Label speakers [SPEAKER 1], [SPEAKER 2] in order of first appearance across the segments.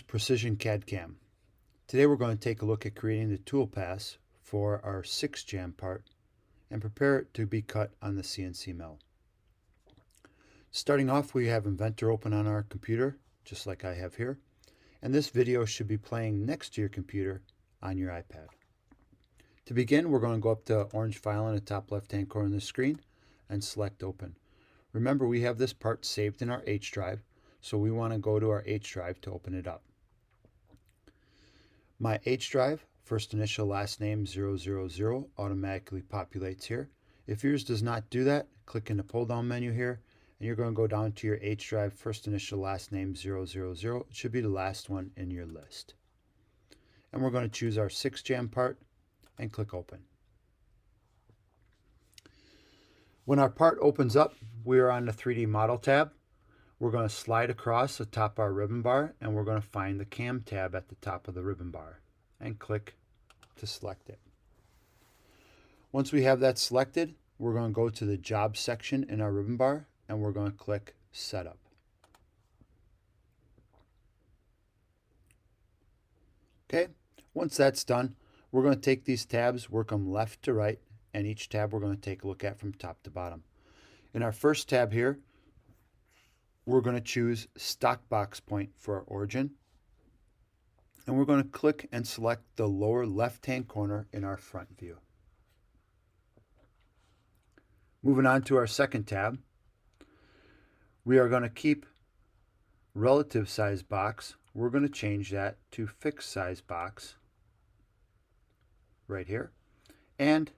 [SPEAKER 1] Precision CAD CAM. Today we're going to take a look at creating the tool paths for our 6 jam part and prepare it to be cut on the CNC mill. Starting off, we have Inventor open on our computer, just like I have here, and this video should be playing next to your computer on your iPad. To begin, we're going to go up to orange file in the top left-hand corner of the screen and select Open. Remember, we have this part saved in our H drive, so we want to go to our H drive to open it up. My H drive, first initial last name 000, automatically populates here. If yours does not do that, click in the pull down menu here and you're going to go down to your H drive, first initial last name 000. It should be the last one in your list. And we're going to choose our 6jam part and click open. When our part opens up, we are on the 3D model tab. We're going to slide across the top of our ribbon bar and we're going to find the cam tab at the top of the ribbon bar and click to select it. Once we have that selected, we're going to go to the job section in our ribbon bar and we're going to click setup. Okay, once that's done, we're going to take these tabs, work them left to right, and each tab we're going to take a look at from top to bottom. In our first tab here, we're going to choose stock box point for our origin. And we're going to click and select the lower left-hand corner in our front view. Moving on to our second tab, we are going to keep relative size box. We're going to change that to fixed size box right here. And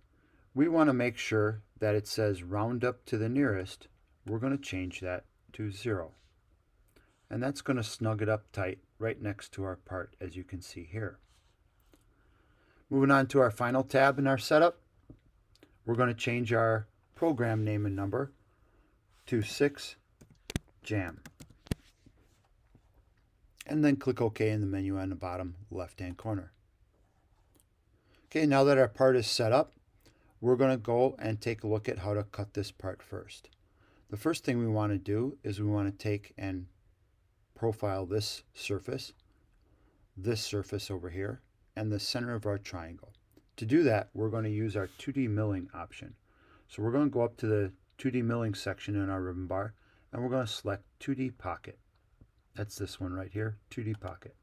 [SPEAKER 1] we want to make sure that it says round up to the nearest. We're going to change that to 0. And that's going to snug it up tight right next to our part, as you can see here. Moving on to our final tab in our setup, we're going to change our program name and number to 6jam. And then click OK in the menu on the bottom left-hand corner. Okay, now that our part is set up, we're going to go and take a look at how to cut this part first. The first thing we want to do is we want to take and profile this surface over here, and the center of our triangle. To do that, we're going to use our 2D milling option. So we're going to go up to the 2D milling section in our ribbon bar, and we're going to select 2D pocket. That's this one right here, 2D pocket.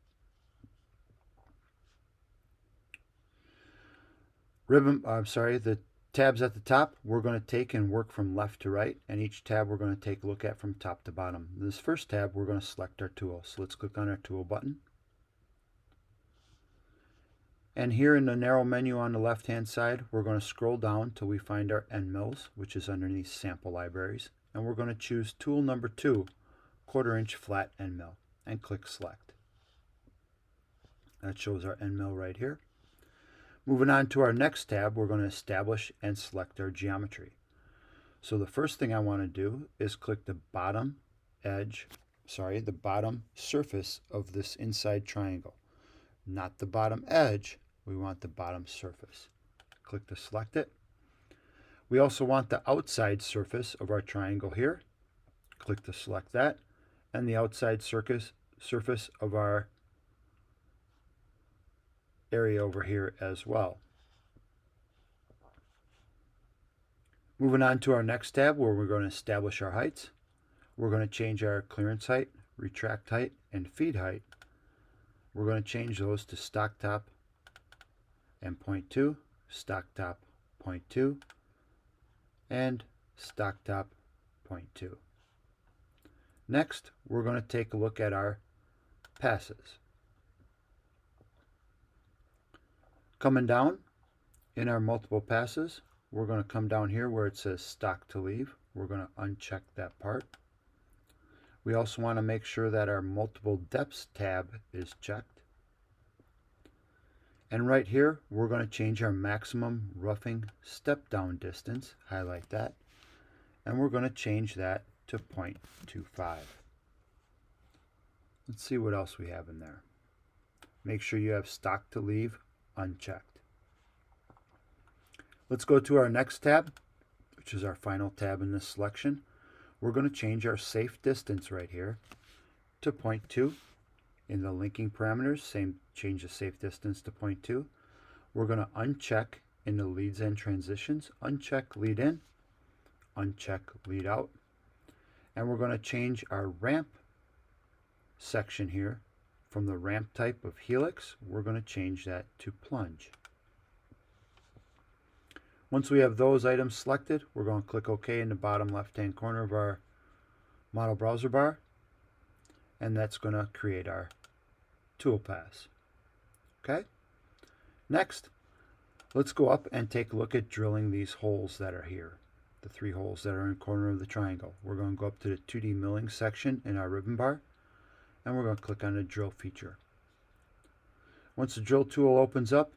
[SPEAKER 1] The tabs at the top, we're going to take and work from left to right, and each tab we're going to take a look at from top to bottom. This first tab, we're going to select our tool. So let's click on our tool button. And here in the narrow menu on the left-hand side, we're going to scroll down till we find our end mills, which is underneath sample libraries. And we're going to choose tool number 2, 1/4 inch flat end mill, and click select. That shows our end mill right here. Moving on to our next tab, we're going to establish and select our geometry. So the first thing I want to do is click the bottom surface of this inside triangle. Not the bottom edge, we want the bottom surface. Click to select it. We also want the outside surface of our triangle here. Click to select that. And the outside surface of our area over here as well. Moving on to our next tab where we're going to establish our heights. We're going to change our clearance height, retract height, and feed height. We're going to change those to stock top and 0.2, stock top 0.2, and stock top 0.2. Next, we're going to take a look at our passes. Coming down in our multiple passes, we're going to come down here where it says stock to leave. We're going to uncheck that part. We also want to make sure that our multiple depths tab is checked. And right here, we're going to change our maximum roughing step down distance, highlight that, and we're going to change that to 0.25. Let's see what else we have in there. Make sure you have stock to leave unchecked. Let's go to our next tab, which is our final tab in this selection. We're going to change our safe distance right here to 0.2, In the linking parameters, change the safe distance to 0.2. We're going to uncheck in the leads and transitions, uncheck lead in, uncheck lead out, and we're going to change our ramp section here from the ramp type of helix. We're going to change that to plunge. Once we have those items selected, we're going to click OK in the bottom left-hand corner of our model browser bar, and that's going to create our toolpaths. Okay? Next, let's go up and take a look at drilling these holes that are here, the 3 holes that are in the corner of the triangle. We're going to go up to the 2D milling section in our ribbon bar, and we're going to click on the drill feature. Once the drill tool opens up,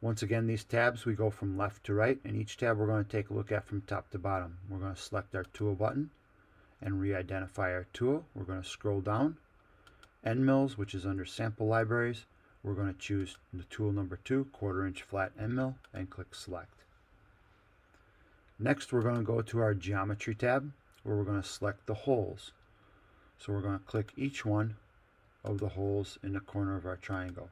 [SPEAKER 1] once again these tabs, we go from left to right, and each tab we're going to take a look at from top to bottom. We're going to select our tool button and re-identify our tool. We're going to scroll down, end mills, which is under sample libraries. We're going to choose the tool number 2, 1/4 inch flat end mill, and click select. Next, we're going to go to our geometry tab, where we're going to select the holes. So we're going to click each one of the holes in the corner of our triangle.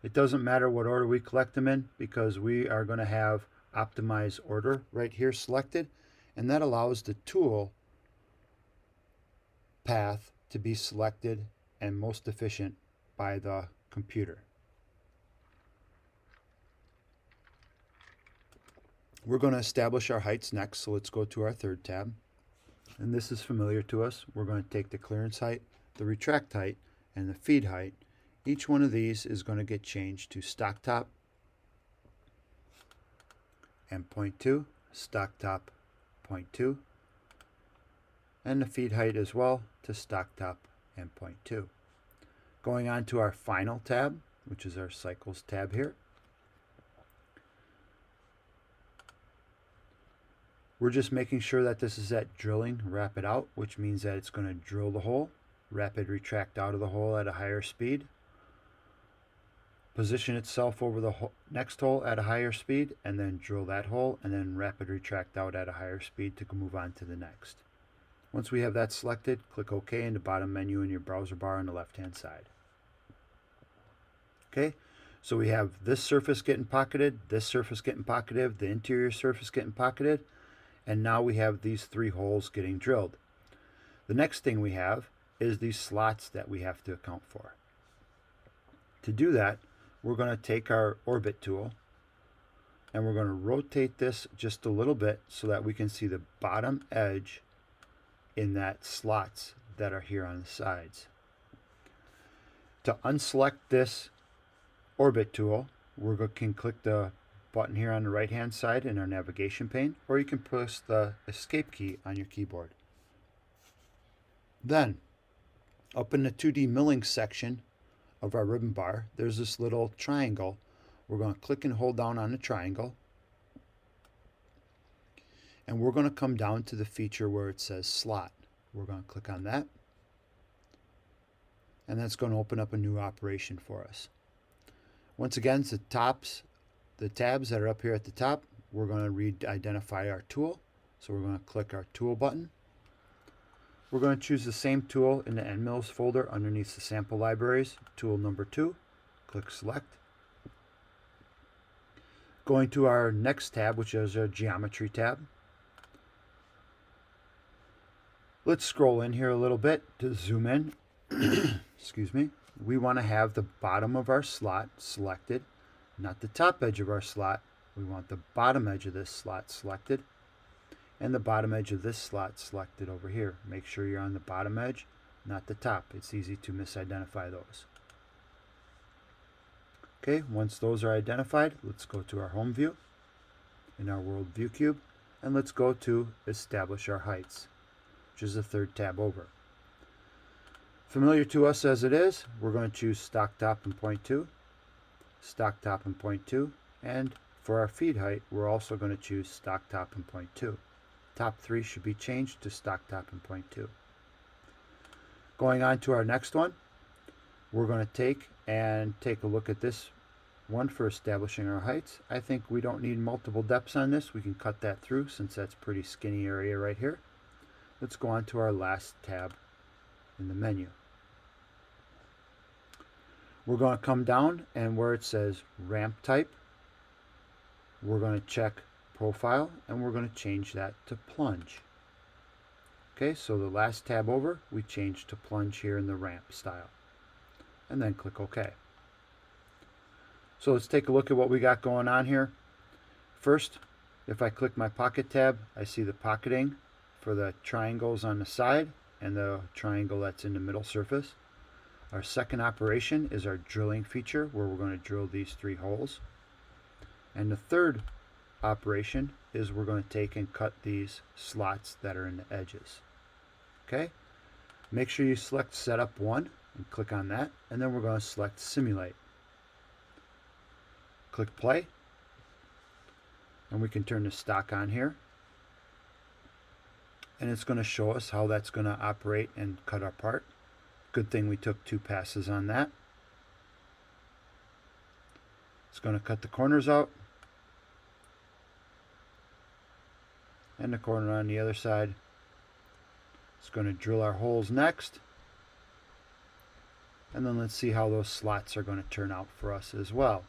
[SPEAKER 1] It doesn't matter what order we collect them in, because we are going to have optimize order right here selected, and that allows the tool path to be selected and most efficient by the computer. We're going to establish our heights next, so let's go to our 3rd tab. And this is familiar to us. We're going to take the clearance height, the retract height, and the feed height. Each one of these is going to get changed to stock top and 0.2, stock top 0.2, and the feed height as well to stock top and 0.2. Going on to our final tab, which is our cycles tab here. We're just making sure that this is at drilling rapid out, which means that it's going to drill the hole, rapid retract out of the hole at a higher speed, position itself over the next hole at a higher speed, and then drill that hole, and then rapid retract out at a higher speed to move on to the next. Once we have that selected, click OK in the bottom menu in your browser bar on the left-hand side. Okay, so we have this surface getting pocketed, this surface getting pocketed, the interior surface getting pocketed, and now we have these 3 holes getting drilled. The next thing we have is these slots that we have to account for. To do that, we're going to take our orbit tool and we're going to rotate this just a little bit so that we can see the bottom edge in that slots that are here on the sides. To unselect this orbit tool, can click the button here on the right hand side in our navigation pane, or you can press the escape key on your keyboard. Then, up in the 2D milling section of our ribbon bar, there's this little triangle. We're going to click and hold down on the triangle, and we're going to come down to the feature where it says slot. We're going to click on that, and that's going to open up a new operation for us. Once again, it's the tabs that are up here at the top. We're going to re-identify our tool, so we're going to click our tool button. We're going to choose the same tool in the end mills folder underneath the sample libraries, tool number 2, click select. Going to our next tab, which is our geometry tab. Let's scroll in here a little bit to zoom in. Excuse me. We want to have the bottom of our slot selected, not the top edge of our slot. We want the bottom edge of this slot selected, and the bottom edge of this slot selected over here. Make sure you're on the bottom edge, not the top. It's easy to misidentify those. Okay, once those are identified, let's go to our home view in our world view cube, and let's go to establish our heights, which is the 3rd tab over. Familiar to us as it is, we're going to choose stock top and 0.2, stock top and 0.2, and for our feed height, we're also going to choose stock top and 0.2. Top 3 should be changed to stock top and 0.2. Going on to our next one, we're going to take a look at this one for establishing our heights. I think we don't need multiple depths on this. We can cut that through since that's a pretty skinny area right here. Let's go on to our last tab in the menu. We're going to come down, and where it says ramp type, we're going to check profile, and we're going to change that to plunge. Okay, so the last tab over, we change to plunge here in the ramp style. And then click OK. So let's take a look at what we got going on here. First, if I click my pocket tab, I see the pocketing for the triangles on the side and the triangle that's in the middle surface. Our second operation is our drilling feature, where we're going to drill these 3 holes. And the third operation is we're going to take and cut these slots that are in the edges. Okay? Make sure you select Setup 1 and click on that, and then we're going to select Simulate. Click Play, and we can turn the stock on here. And it's going to show us how that's going to operate and cut our part. Good thing we took 2 passes on that. It's going to cut the corners out. And the corner on the other side. It's going to drill our holes next. And then let's see how those slots are going to turn out for us as well.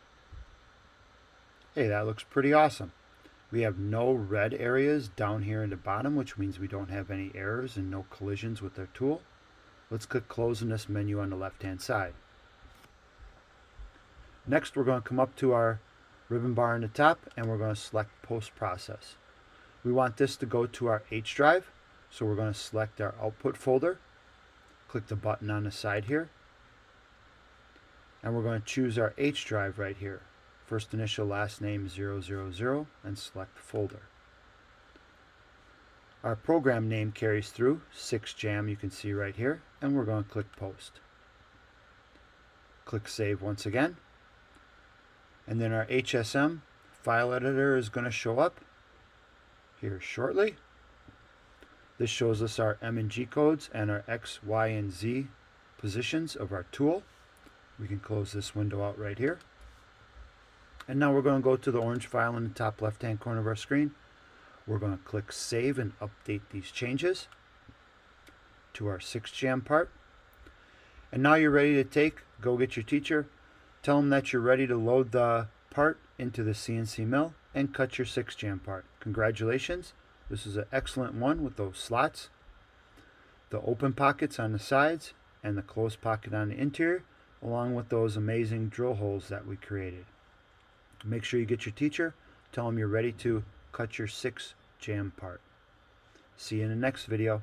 [SPEAKER 1] Hey, that looks pretty awesome. We have no red areas down here in the bottom, which means we don't have any errors and no collisions with our tool. Let's click Close in this menu on the left-hand side. Next, we're going to come up to our ribbon bar on the top, and we're going to select Post Process. We want this to go to our H drive, so we're going to select our Output folder, click the button on the side here, and we're going to choose our H drive right here. First initial, last name 000, and select Folder. Our program name carries through, 6Jam you can see right here, and we're going to click Post. Click Save once again, and then our HSM file editor is going to show up here shortly. This shows us our M and G codes and our X, Y, and Z positions of our tool. We can close this window out right here. And now we're going to go to the orange file in the top left-hand corner of our screen. We're going to click Save and update these changes to our 6Jam part. And now you're ready to go get your teacher, tell them that you're ready to load the part into the CNC mill and cut your 6Jam part. Congratulations, this is an excellent one with those slots, the open pockets on the sides, and the closed pocket on the interior, along with those amazing drill holes that we created. Make sure you get your teacher, tell them you're ready to cut your 6Jam part. See you in the next video.